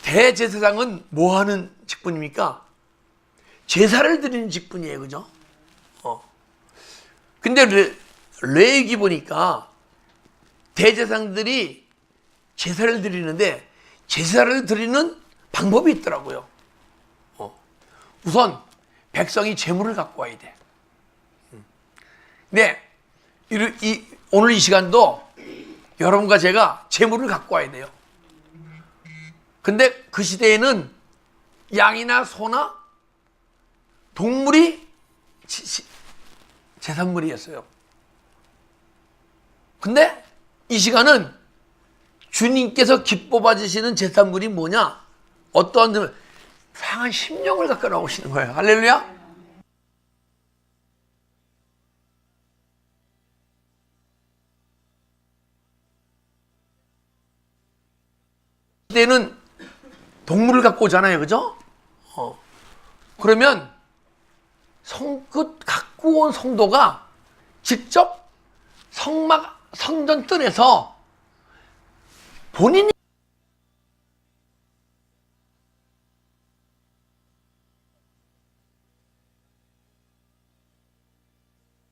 대제사장은 뭐 하는 직분입니까? 제사를 드리는 직분이에요. 그죠? 근데 레위기 보니까 대제사장들이 제사를 드리는데 제사를 드리는 방법이 있더라고요. 우선 백성이 제물을 갖고 와야 돼. 근데 오늘 이 시간도 여러분과 제가 제물을 갖고 와야 돼요. 근데 그 시대에는 양이나 소나 동물이 제산물이었어요. 근데 이 시간은 주님께서 기뻐 받으시는 제산물이 뭐냐? 어떠한 상한 심령을 갖고 나오시는 거예요. 할렐루야. 시대는 동물을 갖고 오잖아요. 그죠? 그러면 갖고 온 성도가 직접 성전 뜰에서 본인이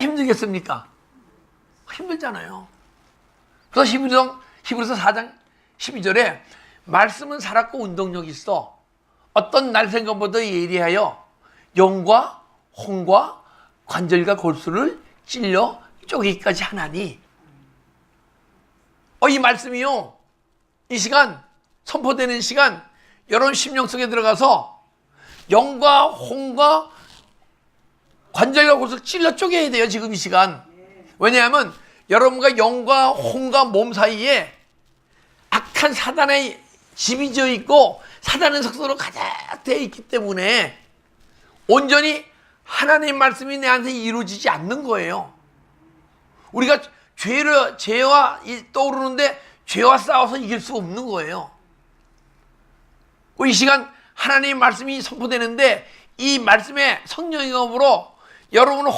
힘들겠습니까? 힘들잖아요. 그래서 히브리서 4장 12절에 말씀은 살았고 운동력이 있어 어떤 날 생각보다 예리하여 영과 혼과 관절과 골수를 찔려 쪼개기까지 하나니. 이 말씀이요, 이 시간 선포되는 시간 여러분 심령 속에 들어가서 영과 혼과 관절과 골수를 찔러 쪼개야 돼요. 지금 이 시간. 왜냐하면 여러분과 영과 혼과 몸 사이에 악한 사단의 집이 지어 있고 사단의 석소로 가득 되어 있기 때문에 온전히 하나님 말씀이 내 안에 이루어지지 않는 거예요. 우리가 죄와 떠오르는데 죄와 싸워서 이길 수 없는 거예요. 이 시간 하나님 말씀이 선포되는데 이 말씀의 성령의 검으로 여러분은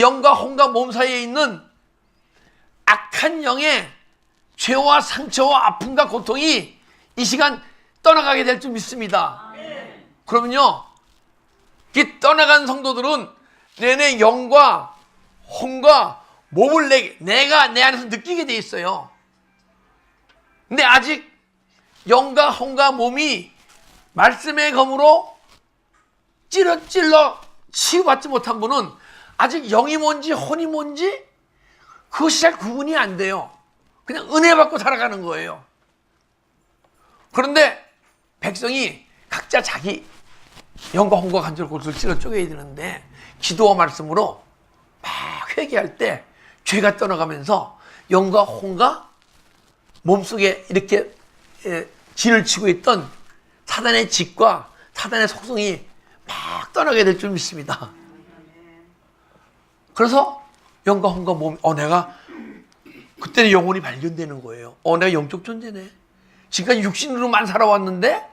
영과 혼과 몸 사이에 있는 악한 영의 죄와 상처와 아픔과 고통이 이 시간 떠나가게 될 줄 믿습니다. 그러면요, 이 떠나간 성도들은 내내 영과 혼과 몸을 내가 내 안에서 느끼게 돼 있어요. 근데 아직 영과 혼과 몸이 말씀의 검으로 찔러 치유받지 못한 분은 아직 영이 뭔지 혼이 뭔지 그것이 잘 구분이 안 돼요. 그냥 은혜 받고 살아가는 거예요. 그런데 백성이 각자 자기 영과 혼과 관절 골수를 찔러 쪼개야 되는데 기도와 말씀으로 막 회개할 때 죄가 떠나가면서 영과 혼과 몸속에 이렇게 진을 치고 있던 사단의 짓과 사단의 속성이 막 떠나게 될 줄 믿습니다. 그래서 영과 혼과 몸, 내가 그때는 영혼이 발견되는 거예요. 내가 영적 존재네. 지금까지 육신으로만 살아왔는데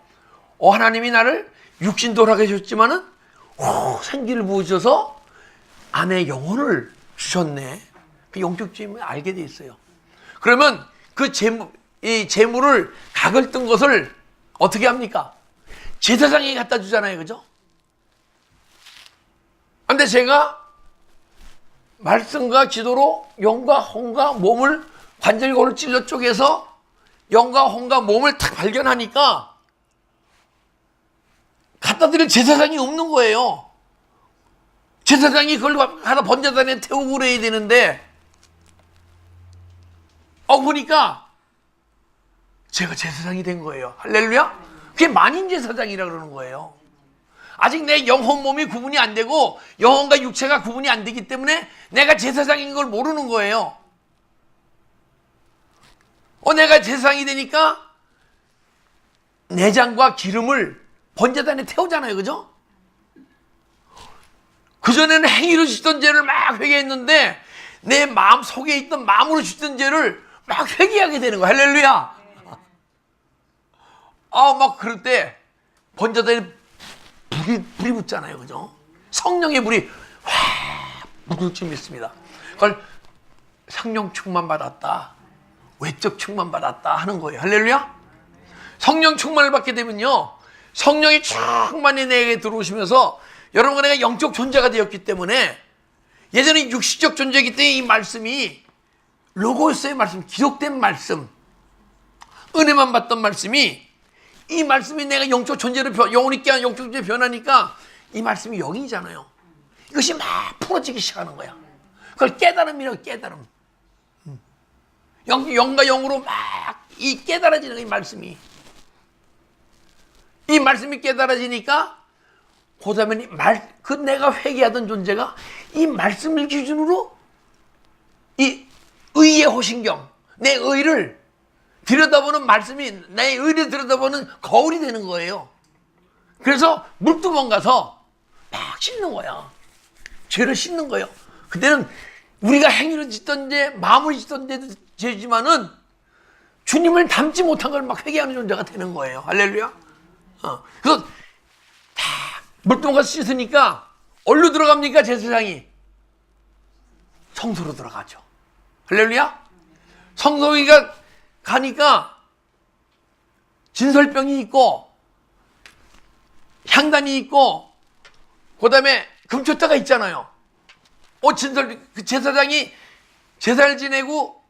하나님이 나를 육신도 하게 해주셨지만은 생기를 부으셔서 안에 영혼을 주셨네. 그 영적 죄임을 알게 돼 있어요. 그러면 그 재물을 각을 뜬 것을 어떻게 합니까? 제사장이 갖다 주잖아요. 그죠? 근데 제가 말씀과 기도로 영과 혼과 몸을 관절골을 찔러 쪼개서 영과 혼과 몸을 탁 발견하니까 갖다 드릴 제사장이 없는 거예요. 제사장이 그걸 가서 번제단에 태우고 그래야 되는데 보니까 제가 제사장이 된 거예요. 할렐루야. 그게 만인 제사장이라 그러는 거예요. 아직 내 영혼 몸이 구분이 안 되고 영혼과 육체가 구분이 안 되기 때문에 내가 제사장인 걸 모르는 거예요. 내가 제사장이 되니까 내장과 기름을 번제단에 태우잖아요. 그죠? 그전에는 행위로 짓던 죄를 막 회개했는데 내 마음 속에 있던 마음으로 짓던 죄를 막 회개하게 되는 거야. 할렐루야. 막 그럴 때 번제단에 불이 붙잖아요. 그죠? 성령의 불이 확 붙을 줄 믿습니다. 그걸 성령 충만 받았다. 외적 충만 받았다 하는 거예요. 할렐루야. 성령 충만을 받게 되면요, 성령이 충만히 내게 들어오시면서 여러분과 내가 영적 존재가 되었기 때문에, 예전에 육시적 존재이기 때문에 이 말씀이 로고스의 말씀, 기록된 말씀, 은혜만 받던 말씀이, 이 말씀이 내가 영적 존재로 영혼 있게 하는 영적 존재 변하니까 이 말씀이 영이잖아요. 이것이 막 풀어지기 시작하는 거야. 그걸 깨달음이라고. 깨달음. 영과 영으로 막 이 깨달아지는 이 말씀이. 이 말씀이 깨달아지니까 그 다음에 그 내가 회개하던 존재가 이 말씀을 기준으로 이 의의 호신경, 내 의를 들여다보는 말씀이 내 의를 들여다보는 거울이 되는 거예요. 그래서 물두멍 가서 막 씻는 거야. 죄를 씻는 거예요. 그때는 우리가 행위를 짓던 죄, 마음을 짓던 죄지만은 주님을 닮지 못한 걸 막 회개하는 존재가 되는 거예요. 할렐루야. 그래서 다 물두멍 가서 씻으니까 어디로 들어갑니까? 제사장이 성소로 들어가죠. 할렐루야. 성소가 가니까 진설병이 있고 향단이 있고 그 다음에 금초대가 있잖아요. 그 제사장이 제사를 지내고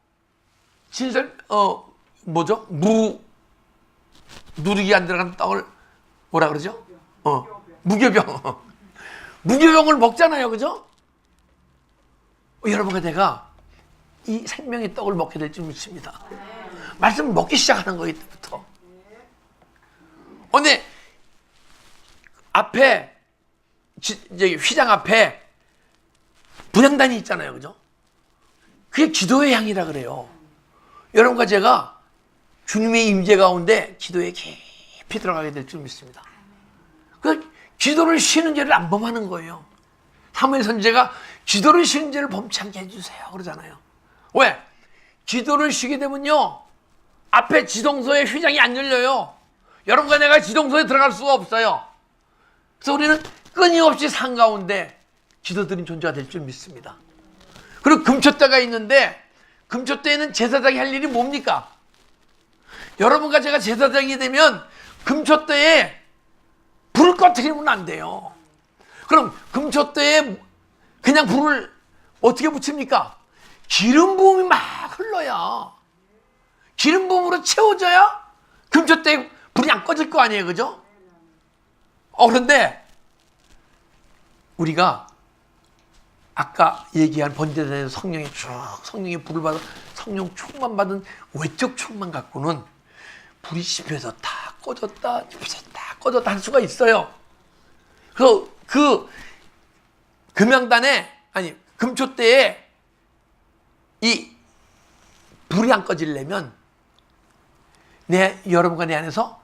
누룩이 안 들어간 떡을 뭐라 그러죠? 무교병. 무교병을 먹잖아요. 그죠? 여러분과 내가 이 생명의 떡을 먹게 될 줄 믿습니다. 말씀을 먹기 시작하는 거예요. 이때부터. 근데 앞에 이제 휘장 앞에 분향단이 있잖아요. 그죠? 그게 기도의 향이라 그래요. 여러분과 제가 주님의 임재 가운데 기도에 깊이 들어가게 될 줄 믿습니다. 그 기도를 쉬는 죄를 안 범하는 거예요. 사무엘 선지자가 기도를 쉬는 죄를 범치 않게 해주세요 그러잖아요. 왜? 기도를 쉬게 되면요, 앞에 지성소의 휘장이 안 열려요. 여러분과 내가 지성소에 들어갈 수가 없어요. 그래서 우리는 끊임없이 산 가운데 기도드린 존재가 될 줄 믿습니다. 그리고 금초대가 있는데 금초대에는 제사장이 할 일이 뭡니까? 여러분과 제가 제사장이 되면 금초대에 불을 꺼뜨리면 안 돼요. 그럼 금초대에 그냥 불을 어떻게 붙입니까? 기름 부음이 막 흘러야, 기름 부음으로 채워져야 금초대에 불이 안 꺼질 거 아니에요. 그죠? 그런데 우리가 아까 얘기한 번제단에서 성령의 불을 받아 성령 충만 받은 외적 충만 갖고는 불이 씹혀졌다 꺼졌다 씹혀졌다 꺼졌다 할 수가 있어요. 그 금초대에 이 불이 안 꺼지려면 여러분과 내 안에서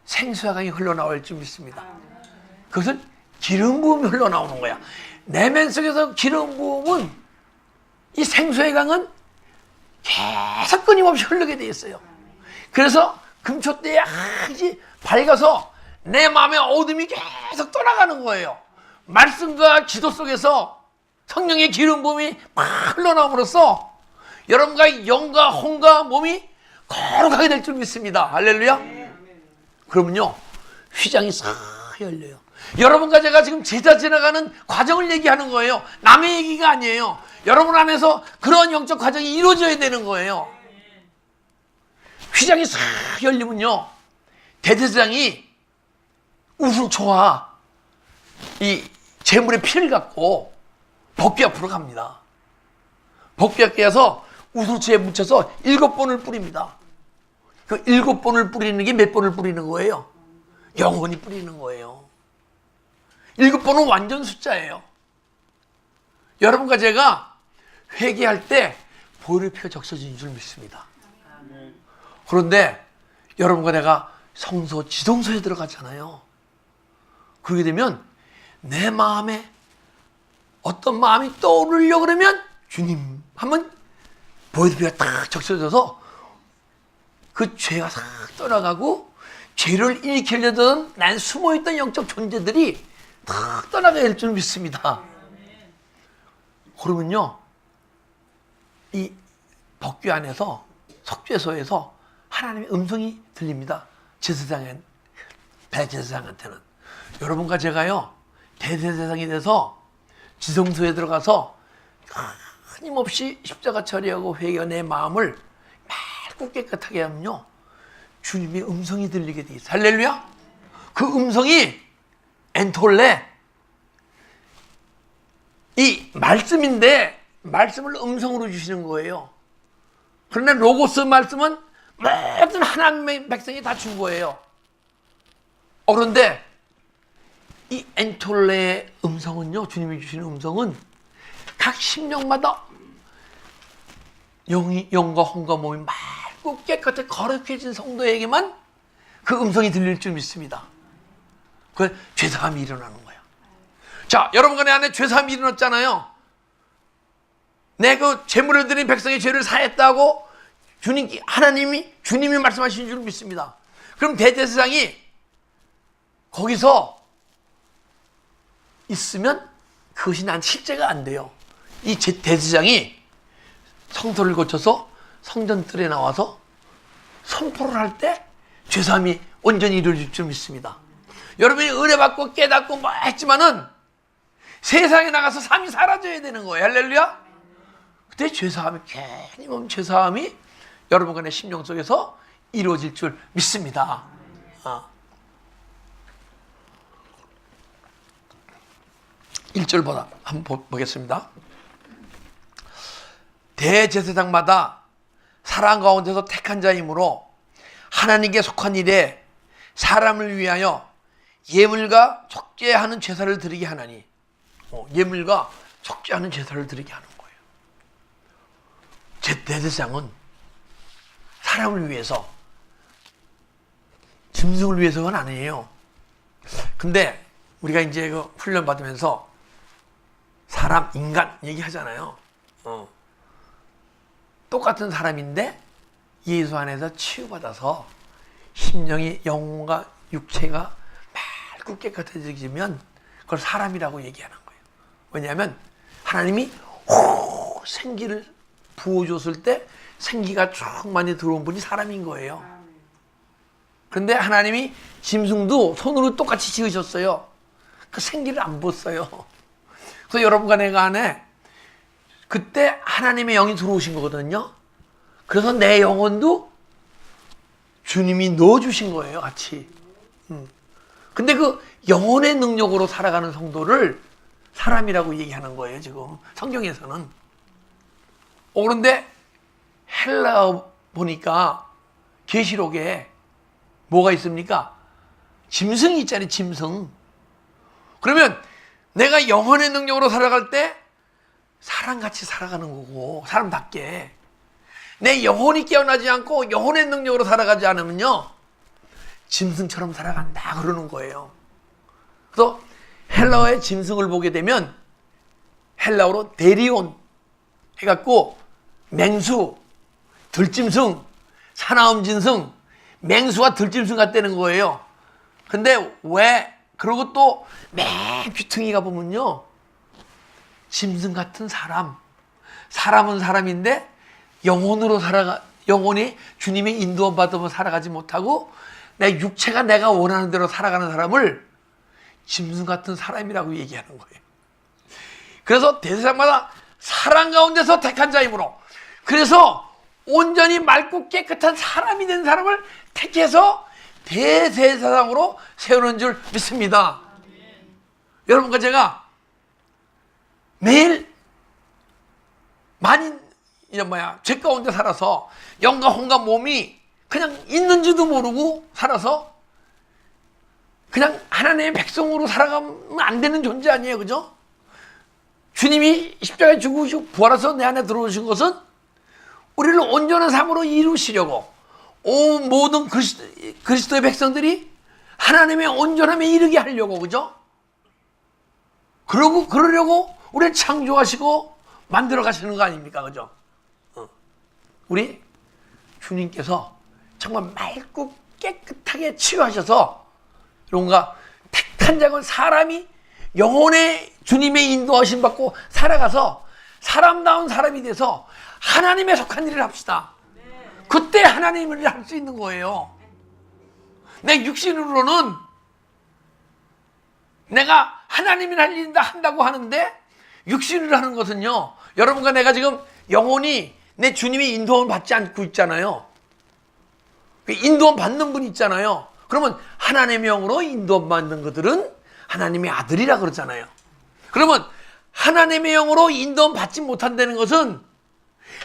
생수와 강이 흘러나올 줄 믿습니다. 그것은 기름 부음이 흘러나오는 거야. 내면 속에서 기름 부음은, 이 생수의 강은 계속 끊임없이 흐르게 돼 있어요. 그래서 금초대에 아주 밝아서 내 마음의 어둠이 계속 떠나가는 거예요. 말씀과 기도 속에서 성령의 기름 부음이 막 흘러나옴으로써 여러분과 영과 혼과 몸이 거룩하게 될 줄 믿습니다. 할렐루야. 그러면요, 휘장이 싹 열려요. 여러분과 제가 지금 제자 지나가는 과정을 얘기하는 거예요. 남의 얘기가 아니에요. 여러분 안에서 그런 영적 과정이 이루어져야 되는 거예요. 휘장이 싹 열리면요, 대제사장이 우슬초와 이 제물의 피를 갖고 법궤 앞으로 갑니다. 법궤 앞에 가서 우슬초에 묻혀서 7번을 뿌립니다. 그 7번을 뿌리는 게 몇 번을 뿌리는 거예요? 영원히 뿌리는 거예요. 7번은 완전 숫자예요. 여러분과 제가 회개할 때 보혈의 피가 적셔진 줄 믿습니다. 그런데 여러분과 내가 성소, 지성소에 들어가잖아요. 그러게 되면 내 마음에 어떤 마음이 떠오르려고 그러면 주님 하면 보혈의 피가 딱 적셔져서 그 죄가 싹 떠나가고 죄를 일으키려던 난 숨어있던 영적 존재들이 딱 떠나게 될 줄 믿습니다. 그러면요, 이 법궤 안에서 속죄소에서 하나님의 음성이 들립니다. 제사장은 대제사장한테는. 여러분과 제가요 대제사장이 돼서 지성소에 들어가서 끊임없이 십자가 처리하고 회개와 내 마음을 맑고 깨끗하게 하면요 주님의 음성이 들리게 돼 있어요. 할렐루야. 그 음성이 엔톨레 이 말씀인데 말씀을 음성으로 주시는 거예요. 그러나 로고스 말씀은 모든 하나님의 백성이 다 준 거예요. 그런데 이 엔톨레의 음성은요, 주님이 주시는 음성은 각 심령마다 영과 혼과 몸이 맑고 깨끗하게 거룩해진 성도에게만 그 음성이 들릴 줄 믿습니다. 그 죄사함이 일어나는 거예요. 자, 여러분과 내 안에 죄사함이 일어났잖아요. 내 그 제물을 드린 백성의 죄를 사했다고 주님이 말씀하신 줄 믿습니다. 그럼 대제사장이 거기서 있으면 그것이 난 실제가 안 돼요. 이 대제사장이 성소를 거쳐서 성전뜰에 나와서 선포를 할 때 죄사함이 온전히 이루어질 줄 믿습니다. 여러분이 은혜 받고 깨닫고 뭐 했지만은 세상에 나가서 삶이 사라져야 되는 거예요. 할렐루야. 그때 죄사함이 괜히 죄사함이 여러분과 내 심령 속에서 이루어질 줄 믿습니다. 1절보다 한번 보겠습니다. 대제사장마다 사람 가운데서 택한 자이므로 하나님께 속한 일에 사람을 위하여 예물과 속죄하는 제사를 드리게 하나니, 예물과 속죄하는 제사를 드리게 하는 거예요. 대제사장은 사람을 위해서, 짐승을 위해서가 아니에요. 근데 우리가 이제 그 훈련 받으면서 사람, 인간 얘기하잖아요. 똑같은 사람인데 예수 안에서 치유받아서 심령이, 영혼과 육체가 맑고 깨끗해지면 그걸 사람이라고 얘기하는 거예요. 왜냐하면 하나님이 생기를 부어줬을 때 생기가 충만히 들어온 분이 사람인 거예요. 그런데 하나님이 짐승도 손으로 똑같이 지으셨어요. 그 생기를 안 부었어요. 그래서 여러분과 내가 안에 그때 하나님의 영이 들어오신 거거든요. 그래서 내 영혼도 주님이 넣어주신 거예요, 같이. 근데 그 영혼의 능력으로 살아가는 성도를 사람이라고 얘기하는 거예요, 지금 성경에서는. 그런데 헬라어 보니까 계시록에 뭐가 있습니까? 짐승이 있잖아요, 짐승. 그러면 내가 영혼의 능력으로 살아갈 때 사람같이 살아가는 거고, 사람답게. 내 영혼이 깨어나지 않고 영혼의 능력으로 살아가지 않으면요, 짐승처럼 살아간다 그러는 거예요. 그래서 헬라어의 짐승을 보게 되면 헬라어로 데리온 해갖고 맹수, 들짐승, 사나움 짐승, 맹수와 들짐승 같다는 거예요. 근데 왜? 그리고 또 맨 귀퉁이가 보면요, 짐승 같은 사람. 사람은 사람인데 영혼이 주님의 인도함 받으면 살아가지 못하고 내 육체가 내가 원하는 대로 살아가는 사람을 짐승 같은 사람이라고 얘기하는 거예요. 그래서 대제사장마다 사람 가운데서 택한 자이므로, 그래서 온전히 맑고 깨끗한 사람이 된 사람을 택해서 대제사장으로 세우는 줄 믿습니다. 여러분과 제가 매일 많이 죄 가운데 살아서 영과 혼과 몸이 그냥 있는지도 모르고 살아서 그냥 하나님의 백성으로 살아가면 안 되는 존재 아니에요, 그죠? 주님이 십자가에 죽으시고 부활해서 내 안에 들어오신 것은 우리를 온전한 삶으로 이루시려고, 온 모든 그리스도의 백성들이 하나님의 온전함에 이르게 하려고, 그죠? 그러려고 우리를 창조하시고 만들어 가시는 거 아닙니까, 그죠? 우리 주님께서 정말 맑고 깨끗하게 치유하셔서 뭔가 택한 자건 사람이 영혼의 주님의 인도하심 받고 살아가서 사람다운 사람이 돼서 하나님의 속한 일을 합시다. 그때 하나님을 할 수 있는 거예요. 내 육신으로는 내가 하나님이 할 일이다 한다고 하는데, 육신으로 하는 것은요, 여러분과 내가 지금 영혼이 내 주님이 인도함을 받지 않고 있잖아요. 인도함 받는 분 있잖아요. 그러면 하나님의 영으로 인도함 받는 것들은 하나님의 아들이라 그러잖아요. 그러면 하나님의 영으로 인도함 받지 못한다는 것은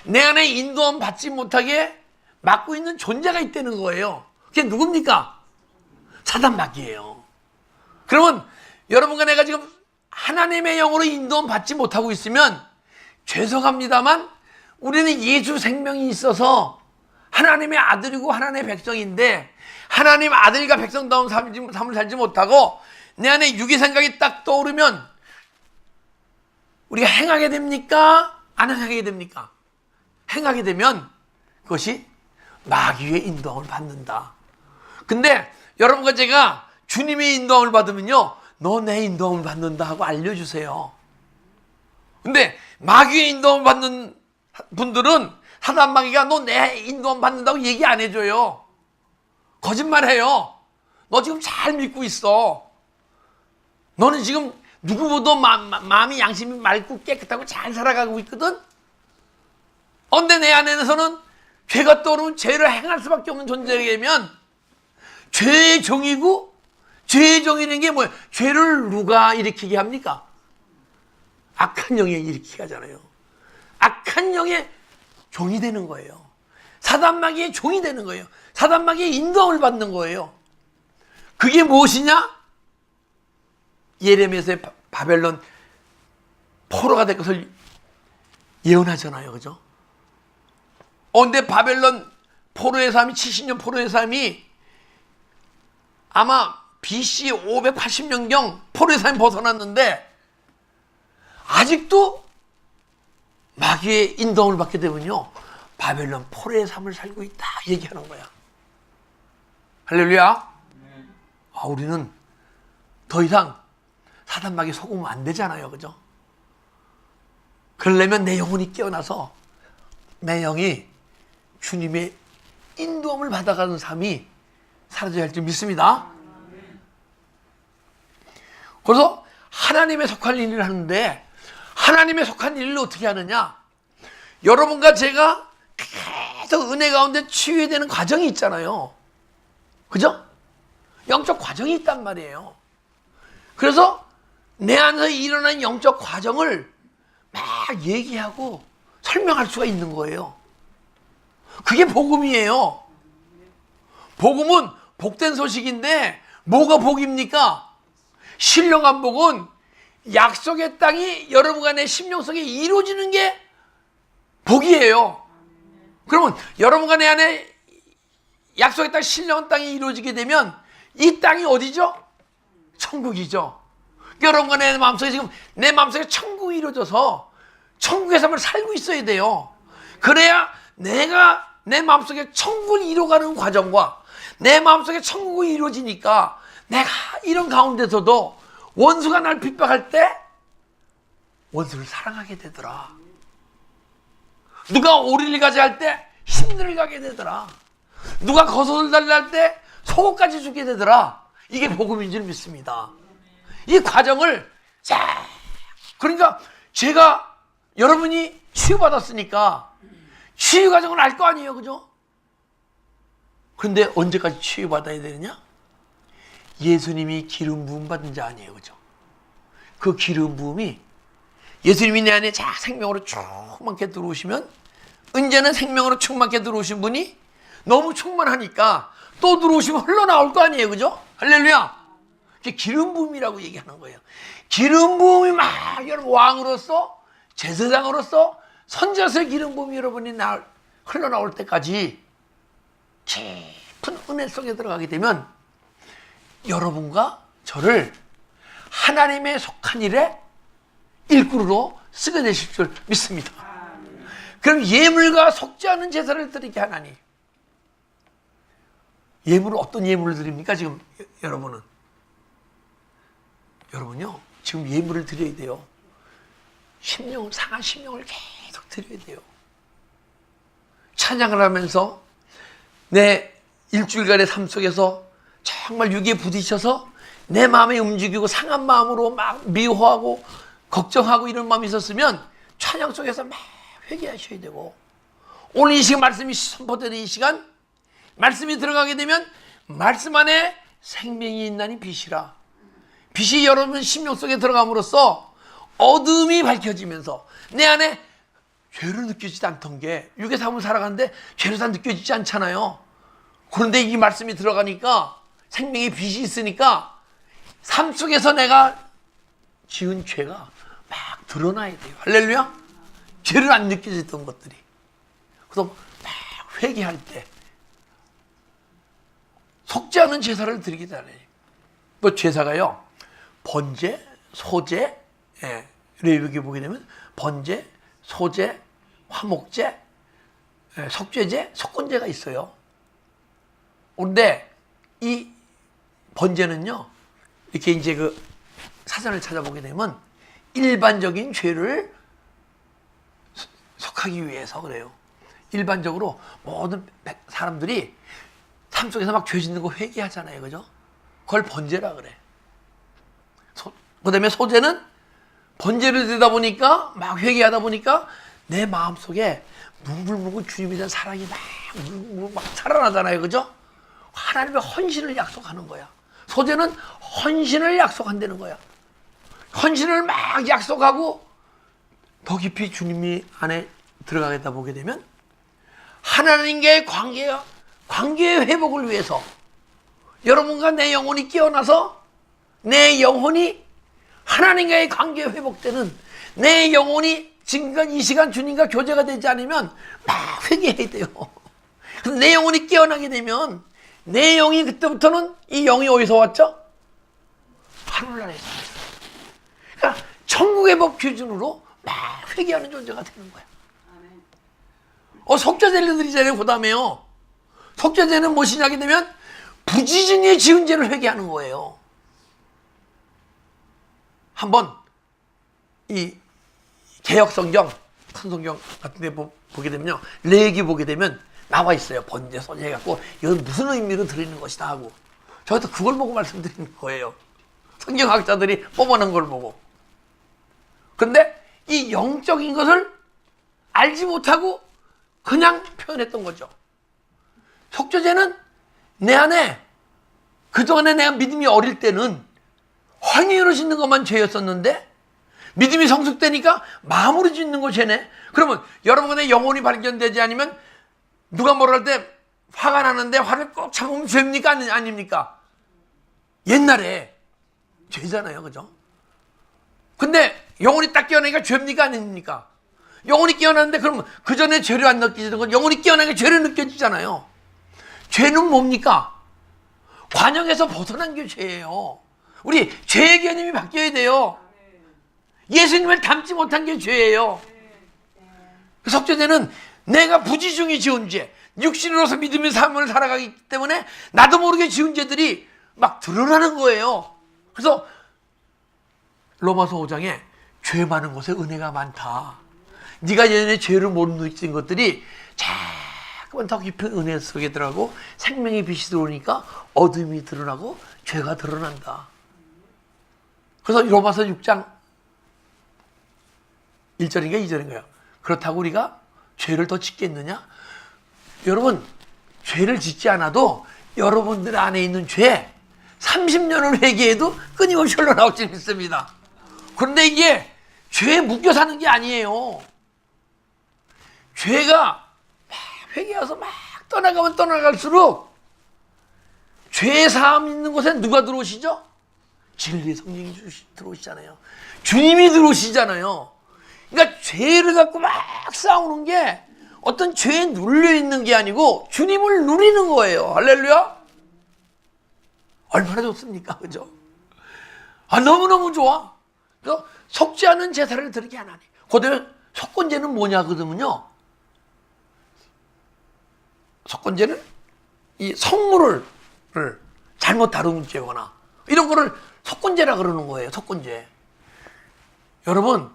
내 안에 인도함 받지 못하게 막고 있는 존재가 있다는 거예요. 그게 누굽니까? 사단 마귀예요. 그러면 여러분과 내가 지금 하나님의 영으로 인도함 받지 못하고 있으면 죄송합니다만 우리는 예수 생명이 있어서 하나님의 아들이고 하나님의 백성인데, 하나님 아들과 백성다운 삶을 살지 못하고 내 안에 육의 생각이 딱 떠오르면 우리가 행하게 됩니까? 안 행하게 됩니까? 행하게 되면 그것이 마귀의 인도함을 받는다. 근데 여러분과 제가 주님의 인도함을 받으면요, 너 내 인도함을 받는다 하고 알려주세요. 근데 마귀의 인도함을 받는 분들은 사단 마귀가 너 내 인도함 받는다고 얘기 안 해줘요. 거짓말해요. 너 지금 잘 믿고 있어. 너는 지금 누구보다 마음이 양심이 맑고 깨끗하고 잘 살아가고 있거든. 근데 내 안에서는 죄가 떠오르면 죄를 행할 수밖에 없는 존재라면 죄의 종이고, 죄의 종이라는 게 뭐예요? 죄를 누가 일으키게 합니까? 악한 영이 일으키게 하잖아요. 악한 영의 종이 되는 거예요. 사단 마귀의 종이 되는 거예요. 사단 마귀의 인도함을 받는 거예요. 그게 무엇이냐? 예레미야서의 바벨론 포로가 될 것을 예언하잖아요. 그죠? 근데 바벨론 포로의 삶이 70년 포로의 삶이 아마 BC 580년경 포로의 삶이 벗어났는데 아직도 마귀의 인도함을 받게 되면요, 바벨론 포로의 삶을 살고 있다 얘기하는 거야. 할렐루야. 우리는 더 이상 사단 마귀 속으면 안 되잖아요. 그죠? 그러려면 내 영혼이 깨어나서 내 영이 주님의 인도함을 받아가는 삶이 사라져야 할 줄 믿습니다. 그래서 하나님에 속한 일을 하는데, 하나님에 속한 일을 어떻게 하느냐? 여러분과 제가 계속 은혜 가운데 치유되는 과정이 있잖아요. 그죠? 영적 과정이 있단 말이에요. 그래서 내 안에서 일어난 영적 과정을 막 얘기하고 설명할 수가 있는 거예요. 그게 복음이에요. 복음은 복된 소식인데 뭐가 복입니까? 신령한 복은 약속의 땅이 여러분과 내 심령 속에 이루어지는 게 복이에요. 그러면 여러분과 내 안에 약속의 땅, 신령한 땅이 이루어지게 되면 이 땅이 어디죠? 천국이죠. 여러분과 내 마음속에 지금 내 마음속에 천국이 이루어져서 천국의 삶을 살고 있어야 돼요. 그래야 내가 내 마음속에 천국을 이루어가는 과정과 내 마음속에 천국이 이루어지니까 내가 이런 가운데서도 원수가 날 핍박할 때 원수를 사랑하게 되더라. 누가 오리를 가지 할 때 힘들을 가게 되더라. 누가 겉옷을 달라 할 때 속옷까지 주게 되더라. 이게 복음인 줄 믿습니다. 이 과정을 그러니까 제가 여러분이 치유받았으니까 치유 과정을 알 거 아니에요. 그죠? 그런데 언제까지 치유받아야 되느냐? 예수님이 기름 부음 받은 자 아니에요. 그죠? 그 기름 부음이 예수님이 내 안에 생명으로 충만하게 들어오시면, 언제는 생명으로 충만하게 들어오신 분이 너무 충만하니까 또 들어오시면 흘러나올 거 아니에요. 그죠? 할렐루야. 그게 기름 부음이라고 얘기하는 거예요. 기름 부음이 막 여러분 왕으로서, 제사장으로서, 선지자의 기름 부음이 여러분이 흘러나올 때까지 깊은 은혜 속에 들어가게 되면 여러분과 저를 하나님의 속한 일에 일꾼으로 쓰게 되실 줄 믿습니다. 그럼 예물과 속지 않은 제사를 드리게 하나니, 예물은 어떤 예물을 드립니까? 지금 여러분은, 여러분요 지금 예물을 드려야 돼요. 상한 심령을 계속 드려야 돼요. 찬양을 하면서 내 일주일간의 삶 속에서 정말 유기에 부딪혀서 내 마음이 움직이고 상한 마음으로 막 미워하고 걱정하고 이런 마음이 있었으면 찬양 속에서 막 회개하셔야 되고, 오늘 이 시간 말씀이 선포되는 이 시간 말씀이 들어가게 되면 말씀 안에 생명이 있나니 빛이라. 빛이 여러분 심령 속에 들어감으로써 어둠이 밝혀지면서 내 안에 죄로 느껴지지 않던 게, 육의 삶을 살아가는데 죄로 다 느껴지지 않잖아요. 그런데 이 말씀이 들어가니까 생명의 빛이 있으니까 삶 속에서 내가 지은 죄가 막 드러나야 돼요. 할렐루야. 죄를 안 느껴졌던 것들이. 그래서 막 회개할 때 속지 않은 제사를 드리기 전에, 뭐 제사가요, 번제, 소제, 레위기 보게 되면 번제, 소제, 화목제, 속죄제, 속건제가 있어요. 그런데 이 번제는요, 이렇게 이제 그 사전을 찾아보게 되면 일반적인 죄를 속하기 위해서 그래요. 일반적으로 모든 사람들이 삶 속에서 막 죄 짓는 거 회개하잖아요. 그죠? 그걸 번제라 그래. 그 다음에 소제는 번제를 드리다 보니까, 막 회개하다 보니까 내 마음속에 뭉글뭉글 주님에 대한 사랑이 막 살아나잖아요. 그죠? 하나님의 헌신을 약속하는 거야. 소제는 헌신을 약속한다는 거야. 헌신을 막 약속하고 더 깊이 주님이 안에 들어가겠다 보게 되면 하나님과의 관계의 회복을 위해서 여러분과 내 영혼이 깨어나서 내 영혼이 하나님과의 관계가 회복되는, 내 영혼이 지금까지 이 시간 주님과 교제가 되지 않으면 막 회개해야 돼요. 내 영혼이 깨어나게 되면 내 영이 그때부터는, 이 영이 어디서 왔죠? 하늘나라에서 왔어요. 그러니까 천국의 법 기준으로 막 회개하는 존재가 되는 거야. 속죄제를 드리잖아요. 그 다음에요, 속죄제는 무엇이냐 하게 되면 부지중에 지은 죄를 회개하는 거예요. 한번 이 개역성경, 큰 성경 같은 데 보게 되면요, 레위기 보게 되면 나와 있어요. 번제, 소제 해갖고 이건 무슨 의미로 드리는 것이다 하고, 저희도 그걸 보고 말씀드리는 거예요. 성경학자들이 뽑아낸 걸 보고. 근데 이 영적인 것을 알지 못하고 그냥 표현했던 거죠. 속죄제는 내 안에, 그동안에 내가 믿음이 어릴 때는 행위로 짓는 것만 죄였었는데, 믿음이 성숙되니까 마음으로 짓는 거 죄네. 그러면 여러분의 영혼이 발견되지 않으면 누가 뭐라 할 때 화가 나는데 화를 꼭 참으면 죄입니까? 아닙니까? 옛날에 죄잖아요. 그죠? 근데 영혼이 딱 깨어나니까 죄입니까? 아닙니까? 영혼이 깨어났는데 그러면 그 전에 죄를 안 느껴지던 건 영혼이 깨어나니까 죄를 느껴지잖아요. 죄는 뭡니까? 관영에서 벗어난 게 죄예요. 우리 죄의 개념이 바뀌어야 돼요. 예수님을 닮지 못한 게 죄예요. 속죄제는 내가 부지중에 지은 죄, 육신으로서 믿음의 삶을 살아가기 때문에 나도 모르게 지은 죄들이 막 드러나는 거예요. 그래서 로마서 5장에 죄 많은 곳에 은혜가 많다. 네가 예전에 죄를 못 느낀 것들이 자꾸만 더 깊은 은혜 속에 들어가고 생명의 빛이 들어오니까 어둠이 드러나고 죄가 드러난다. 그래서 로마서 6장 1절인가 2절인가요? 그렇다고 우리가 죄를 더 짓겠느냐? 여러분, 죄를 짓지 않아도 여러분들 안에 있는 죄 30년을 회개해도 끊임없이 흘러나올 수 있습니다. 그런데 이게 죄에 묶여 사는 게 아니에요. 죄가 막 회개해서 막 떠나가면 떠나갈수록 죄의 사함 있는 곳에 누가 들어오시죠? 진리의 성령이 들어오시잖아요. 주님이 들어오시잖아요. 그러니까 죄를 갖고 막 싸우는 게 어떤 죄에 눌려있는 게 아니고 주님을 누리는 거예요. 할렐루야. 얼마나 좋습니까? 그죠? 너무너무 좋아. 그래서 속지 않은 제사를 드리게 하나니. 그다음에 속건제는 뭐냐 그러면요, 속건제는 이 성물을 잘못 다룬 죄거나 이런 거를 속건제라 그러는 거예요. 속건제. 여러분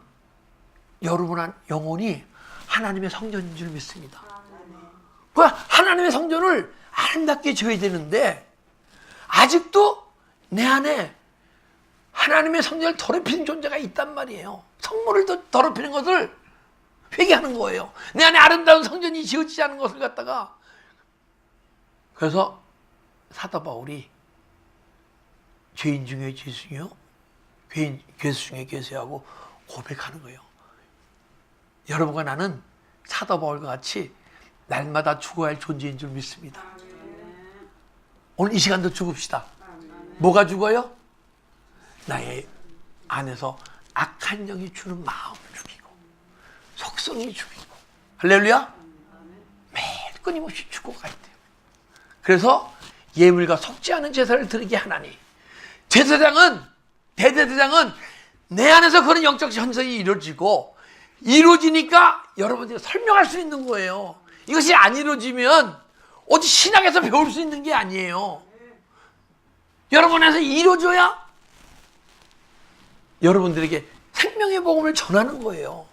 영혼이 하나님의 성전인 줄 믿습니다. 그 하나님의 성전을 아름답게 져야 되는데 아직도 내 안에 하나님의 성전을 더럽히는 존재가 있단 말이에요. 성물을 더럽히는 것을 회개하는 거예요. 내 안에 아름다운 성전이 지어지지 않은 것을 갖다가. 그래서 사도 바울이 죄인 중에 죄수요, 괴수 중에 괴수하고 고백하는 거예요. 여러분과 나는 사도 바울과 같이 날마다 죽어야 할 존재인 줄 믿습니다. 오늘 이 시간도 죽읍시다. 뭐가 죽어요? 나의 안에서 악한 영이 주는 마음을 죽이고 속성이 죽이고. 할렐루야. 매일 끊임없이 죽어가야 돼요. 그래서 예물과 속지 않은 제사를 드리게 하나니, 대제사장은 내 안에서 그런 영적 현상이 이루어지니까 여러분들이 설명할 수 있는 거예요. 이것이 안 이루어지면 어디 신학에서 배울 수 있는 게 아니에요. 여러분 안에서 이루어져야 여러분들에게 생명의 복음을 전하는 거예요.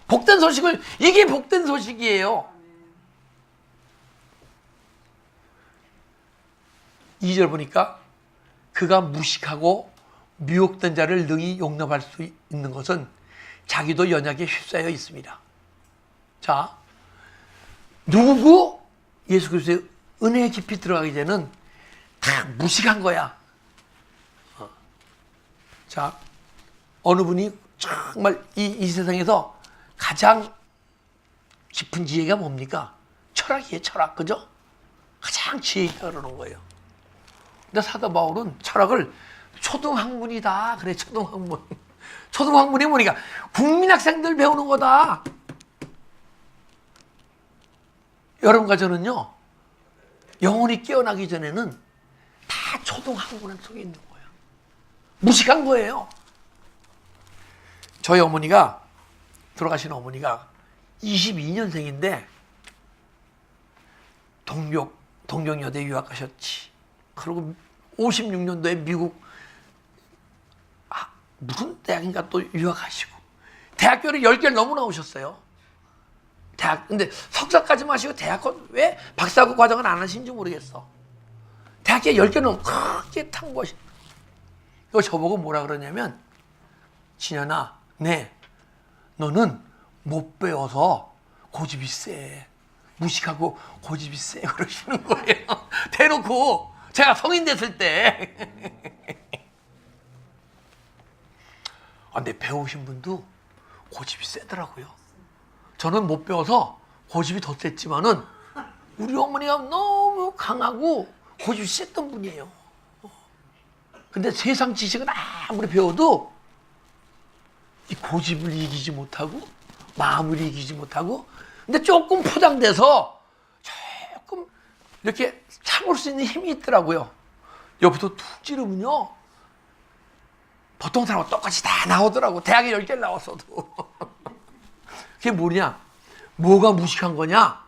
복된 소식을, 이게 복된 소식이에요. 2절 보니까 그가 무식하고 미혹된 자를 능히 용납할 수 있는 것은 자기도 연약에 휩싸여 있습니다. 자, 누구고 예수 그리스도의 은혜에 깊이 들어가기 전에는 다 무식한 거야. 자, 어느 분이 정말 이 세상에서 가장 깊은 지혜가 뭡니까? 철학이에요, 철학. 그죠? 가장 지혜 있다 그러는 거예요. 근데 사도 바울은 철학을 초등학문이다 그래. 초등학문. 초등학문이 뭐니까 국민학생들 배우는 거다. 여러분과 저는요, 영혼이 깨어나기 전에는 다 초등학문 속에 있는 거예요. 무식한 거예요. 저희 어머니가, 돌아가신 어머니가 22년생인데 동경여대 유학하셨지. 그리고 56년도에 미국 무슨 대학인가 또 유학하시고 대학교를 10개를 넘어 나오셨어요. 근데 석사까지 마시고 대학원 왜 박사학위 과정을 안 하신지 모르겠어. 대학교 10개 넘어 크게 탄 것이. 이거 저보고 뭐라 그러냐면, 진현아, 너는 못 배워서 고집이 세. 무식하고 고집이 세. 그러시는 거예요. 대놓고 제가 성인 됐을 때. 근데 배우신 분도 고집이 세더라고요. 저는 못 배워서 고집이 더 셌지만은 우리 어머니가 너무 강하고 고집이 셌던 분이에요. 근데 세상 지식은 아무리 배워도 이 고집을 이기지 못하고 마음을 이기지 못하고, 근데 조금 포장돼서 조금 이렇게 참을 수 있는 힘이 있더라고요. 옆에서 툭 찌르면요, 보통 사람하고 똑같이 다 나오더라고. 대학에 10개를 나왔어도. 그게 뭐냐? 뭐가 무식한 거냐?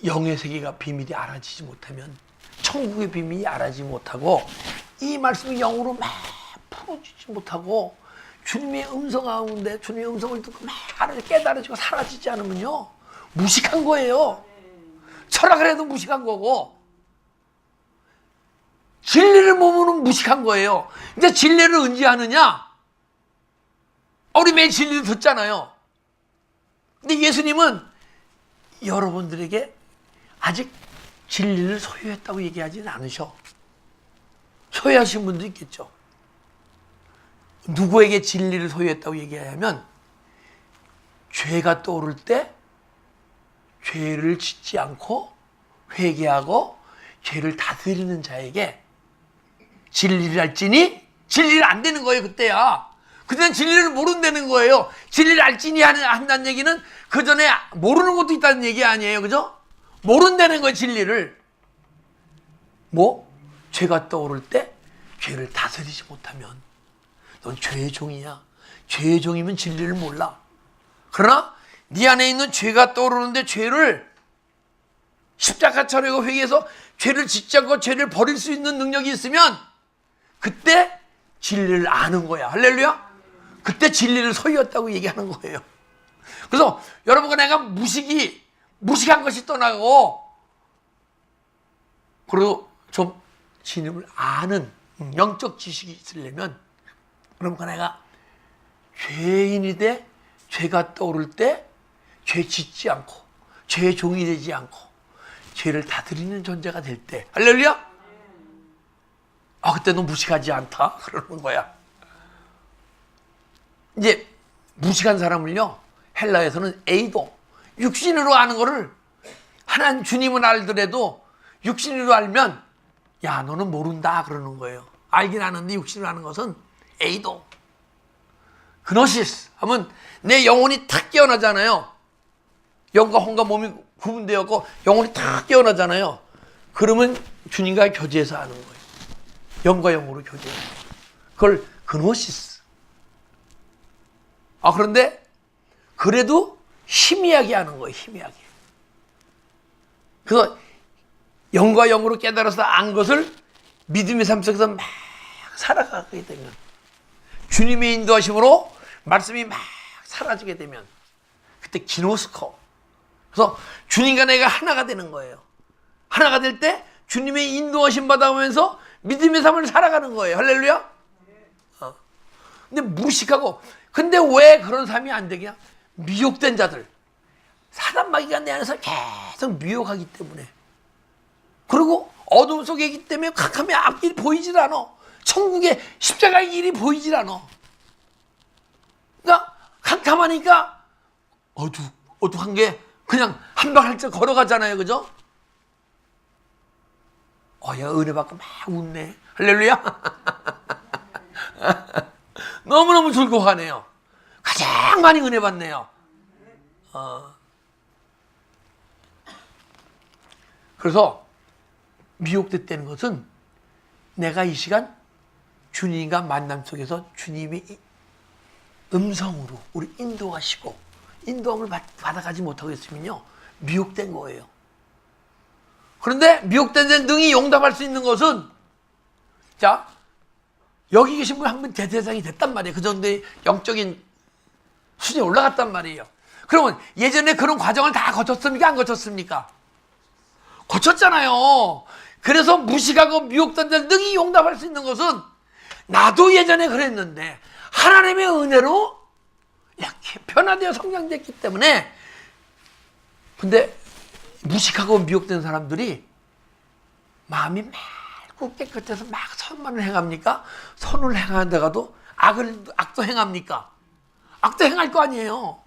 영의 세계가 비밀이 알아지지 못하면, 천국의 비밀이 알아지지 못하고, 이 말씀이 영으로 막 풀어지지 못하고, 주님의 음성 가운데 주님의 음성을 듣고 막 깨달아지고 사라지지 않으면요, 무식한 거예요. 철학을 해도 무식한 거고, 진리를 모르면 무식한 거예요. 이제 진리를 언제 하느냐? 우리 매일 진리를 듣잖아요. 근데 예수님은 여러분들에게 아직 진리를 소유했다고 얘기하지는 않으셔. 소유하신 분도 있겠죠. 누구에게 진리를 소유했다고 얘기하냐면, 죄가 떠오를 때 죄를 짓지 않고 회개하고 죄를 다스리는 자에게 진리를 알지니, 진리를 안 되는 거예요. 그때야. 그때는 진리를 모른다는 거예요. 진리를 알지니 한다는 얘기는 그 전에 모르는 것도 있다는 얘기 아니에요. 그죠? 모른다는 거예요, 진리를. 죄가 떠오를 때 죄를 다스리지 못하면 넌 죄의 종이야. 죄의 종이면 진리를 몰라. 그러나 네 안에 있는 죄가 떠오르는데 죄를 십자가 차려고 회개해서 죄를 짓지 않고 죄를 버릴 수 있는 능력이 있으면 그때 진리를 아는 거야. 할렐루야. 그때 진리를 소유했다고 얘기하는 거예요. 그래서 여러분과 내가 무식한 것이 떠나고 그리고 좀 주님을 아는 영적 지식이 있으려면, 그러니까 내가 죄인이 돼 죄가 떠오를 때 죄 짓지 않고 죄의 종이 되지 않고 죄를 다스리는 존재가 될 때, 할렐루야. 그때 너 무식하지 않다 그러는 거야. 이제 무식한 사람을요, 헬라에서는 에이도, 육신으로 아는 거를 하나님 주님은 알더라도 육신으로 알면 야 너는 모른다 그러는 거예요. 알긴 아는데 육신으로 아는 것은 에이도. 그노시스 하면 내 영혼이 탁 깨어나잖아요. 영과 혼과 몸이 구분되었고 영혼이 탁 깨어나잖아요. 그러면 주님과 교제해서 아는 거예요. 영과 영으로 교제해서. 그걸 그노시스. 그런데 그래도 희미하게 하는 거예요. 희미하게. 그래서 영과 영으로 깨달아서 안 것을 믿음의 삶 속에서 막 살아가게 되면, 주님의 인도하심으로 말씀이 막 사라지게 되면 그때 기노스코. 그래서 주님과 내가 하나가 되는 거예요. 하나가 될 때 주님의 인도하심 받아오면서 믿음의 삶을 살아가는 거예요. 할렐루야. 근데 무식하고, 근데 왜 그런 삶이 안 되냐? 미혹된 자들, 사단 마귀가 내 안에서 계속 미혹하기 때문에, 그리고 어둠 속에 있기 때문에 캄캄해 앞길이 보이질 않아. 천국의 십자가의 길이 보이질 않아. 그러니까 캄캄하니까 어둑한 게 그냥 한 발짝 걸어가잖아요. 그죠? 야 은혜 받고 막 웃네. 할렐루야. 너무너무 즐거워하네요. 가장 많이 은혜 받네요. 그래서 미혹됐다는 것은 내가 이 시간 주님과 만남 속에서 주님이 음성으로 우리 인도하시고 인도함을 받아가지 못하고 있으면요, 미혹된 거예요. 그런데 미혹된 데 능히 용답할 수 있는 것은, 자, 여기 계신 분 한 분 대대장이 됐단 말이에요. 그 정도의 영적인 수준에 올라갔단 말이에요. 그러면 예전에 그런 과정을 다 거쳤습니까? 안 거쳤습니까? 거쳤잖아요. 그래서 무식하고 미혹된 데 능히 용답할 수 있는 것은, 나도 예전에 그랬는데 하나님의 은혜로 이렇게 변화되어 성장됐기 때문에. 근데 무식하고 미혹된 사람들이 마음이 맑고 깨끗해서 막 선만을 행합니까? 선을 행하다가도 악도 행합니까? 악도 행할 거 아니에요.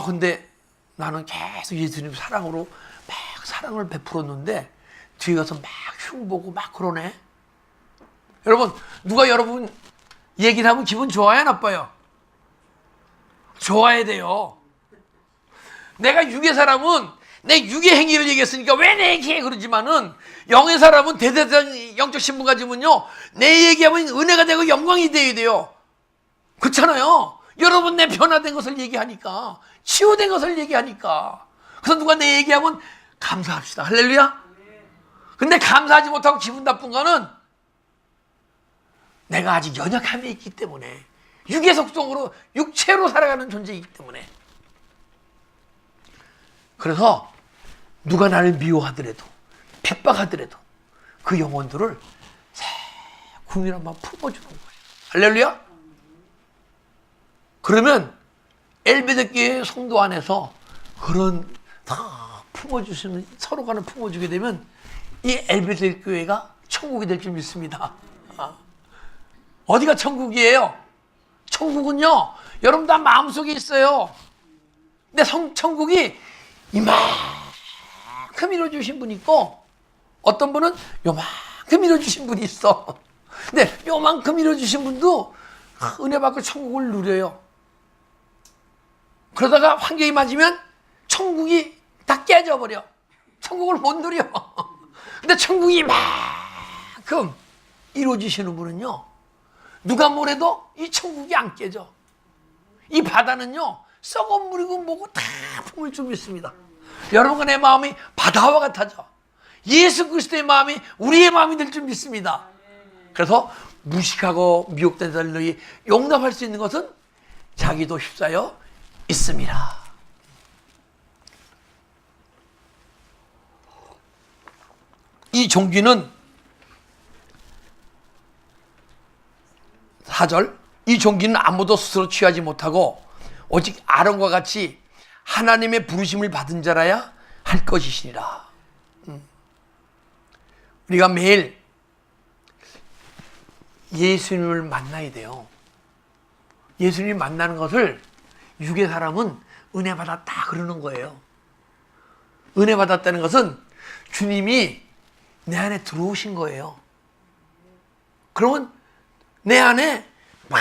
근데 나는 계속 예수님 사랑으로 막 사랑을 베풀었는데 뒤에 가서 막 흉보고 막 그러네. 여러분, 누가 여러분 얘기를 하면 기분 좋아요, 나빠요? 좋아야 돼요. 내가 육의 사람은 내 육의 행위를 얘기했으니까 왜 내 얘기해 그러지만은, 영의 사람은 대대장 영적 신분 가지면요, 내 얘기하면 은혜가 되고 영광이 돼야 돼요. 그렇잖아요. 여러분 내 변화된 것을 얘기하니까, 치유된 것을 얘기하니까. 그래서 누가 내 얘기하면 감사합시다. 할렐루야. 근데 감사하지 못하고 기분 나쁜 거는 내가 아직 연약함이 있기 때문에, 육의 속성으로 육체로 살아가는 존재이기 때문에. 그래서 누가 나를 미워하더라도 핍박하더라도 그 영혼들을 궁일한번 품어주는 거예요. 할렐루야. 그러면 엘베드 교회 성도 안에서 그런 다 품어주시는, 서로 간을 품어주게 되면 이 엘베드 교회가 천국이 될 줄 믿습니다. 어디가 천국이에요? 천국은요, 여러분 다 마음속에 있어요. 근데 천국이 이만큼 이루어주신 분이 있고, 어떤 분은 요만큼 이루어주신 분이 있어. 근데 요만큼 이루어주신 분도 은혜 받고 천국을 누려요. 그러다가 환경이 맞으면 천국이 다 깨져버려. 천국을 못 누려. 근데 천국이 이만큼 이루어지시는 분은요, 누가 뭐래도 이 천국이 안 깨져. 이 바다는요, 썩은 물이고 뭐고 다 품을 줄 믿습니다. 여러분과 내 마음이 바다와 같아져. 예수 그리스도의 마음이 우리의 마음이 될 줄 믿습니다. 그래서 무식하고 미혹된 자들이 용납할 수 있는 것은 자기도 휩싸여 있습니다. 이 종기는 4절, 이 종기는 아무도 스스로 취하지 못하고 오직 아론과 같이 하나님의 부르심을 받은 자라야 할 것이시니라. 우리가 매일 예수님을 만나야 돼요. 예수님을 만나는 것을 육의 사람은 은혜 받았다 그러는 거예요. 은혜 받았다는 것은 주님이 내 안에 들어오신 거예요. 그러면 내 안에 막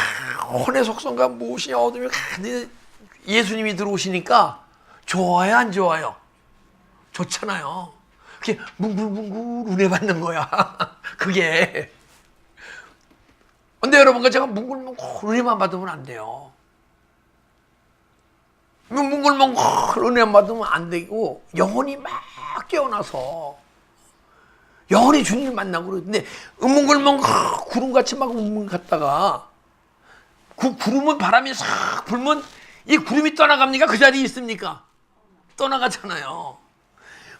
혼의 속성과 무엇이 어둠이 예수님이 들어오시니까 좋아요, 안 좋아요? 좋잖아요. 그게 뭉글뭉글 은혜 받는 거야. 그게. 근데 여러분과 제가 뭉글뭉글 은혜만 받으면 안 돼요. 뭉글뭉글 은혜만 받으면 안 되고 영혼이 막 깨어나서 영혼이 주님을 만나고 그러는데 뭉글뭉글 구름같이 막 갔다가 그 구름은 바람이 싹 불면 이 구름이 떠나갑니까? 그 자리에 있습니까? 떠나가잖아요.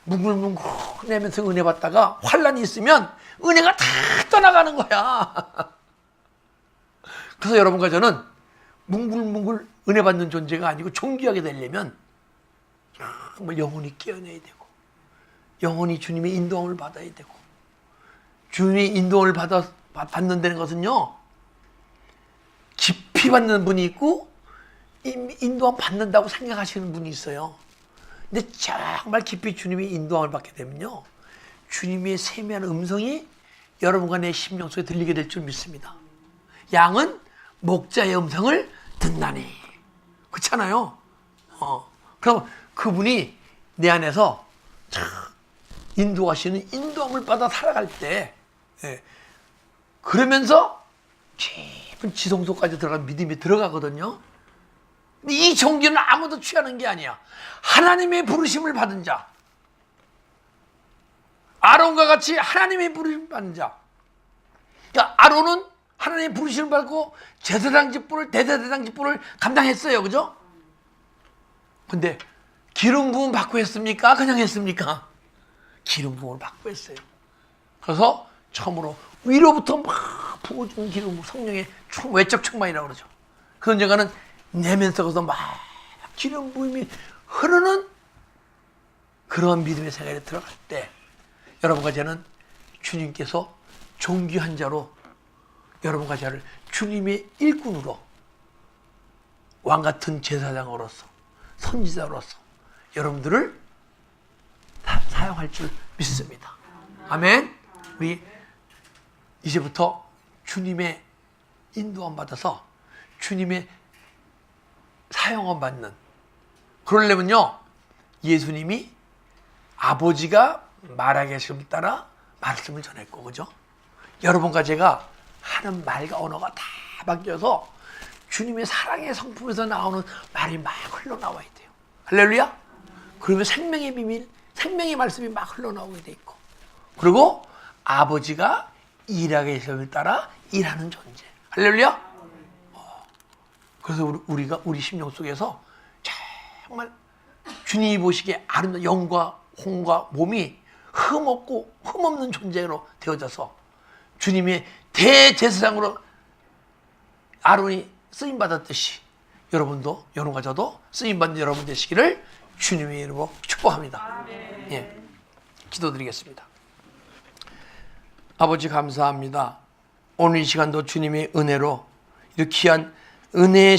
뭉글뭉글 내면서 은혜 받다가 환란이 있으면 은혜가 다 떠나가는 거야. 그래서 여러분과 저는 뭉글뭉글 은혜 받는 존재가 아니고 존귀하게 되려면 정말 영혼이 깨어내야 되고 영혼이 주님의 인도함을 받아야 되고 주님의 인도함을 받는다는 것은요 깊이 받는 분이 있고 인도함 받는다고 생각하시는 분이 있어요. 근데 정말 깊이 주님의 인도함을 받게 되면요 주님의 세미한 음성이 여러분과 내 심령 속에 들리게 될 줄 믿습니다. 양은 목자의 음성을 듣나니 그렇잖아요. 그럼 그분이 내 안에서 인도하시는 인도함을 받아 살아갈 때 그러면서 깊은 지성소까지 들어간 믿음이 들어가거든요. 근데 이 종기는 아무도 취하는 게 아니야. 하나님의 부르심을 받은 자, 아론과 같이 하나님의 부르심을 받은 자. 그러니까 아론은 하나님의 부르심을 받고 제사장 직분을 대제사장 직분을 감당했어요. 그죠? 근데 기름 부음 받고 했습니까? 그냥 했습니까? 기름 부음을 받고 했어요. 그래서 처음으로 위로부터 막 부어주는 기름, 성령의 외적 충만이라고 그러죠. 그 언젠가는 내면 속에서 막 기름 부음이 흐르는 그러한 믿음의 생활에 들어갈 때 여러분과 저는 주님께서 존귀한 자로 여러분과 저를 주님의 일꾼으로 왕같은 제사장으로서 선지자로서 여러분들을 사용할 줄 믿습니다. 아멘. 우리 이제부터 주님의 인도함 받아서 주님의 사용함 받는 그러려면요 예수님이 아버지가 말하게 하심을 따라 말씀을 전했고 그죠? 여러분과 제가 하는 말과 언어가 다 바뀌어서 주님의 사랑의 성품에서 나오는 말이 막 흘러나와야 돼요. 할렐루야. 그러면 생명의 비밀, 생명의 말씀이 막 흘러나오게 돼 있고 그리고 아버지가 일하게 하심을 따라 일하는 존재. 할렐루야. 그래서 우리가 우리 심령 속에서 정말 주님이 보시기에 아름다운 영과 혼과 몸이 흠없는 존재로 되어져서 주님의 대제사장으로 아론이 쓰임받았듯이 여러분과 저도 쓰임받는 여러분 되시기를 주님의 이름으로 축복합니다. 예, 기도드리겠습니다. 아버지 감사합니다. 오늘 이 시간도 주님의 은혜로 이렇게 귀한 은혜의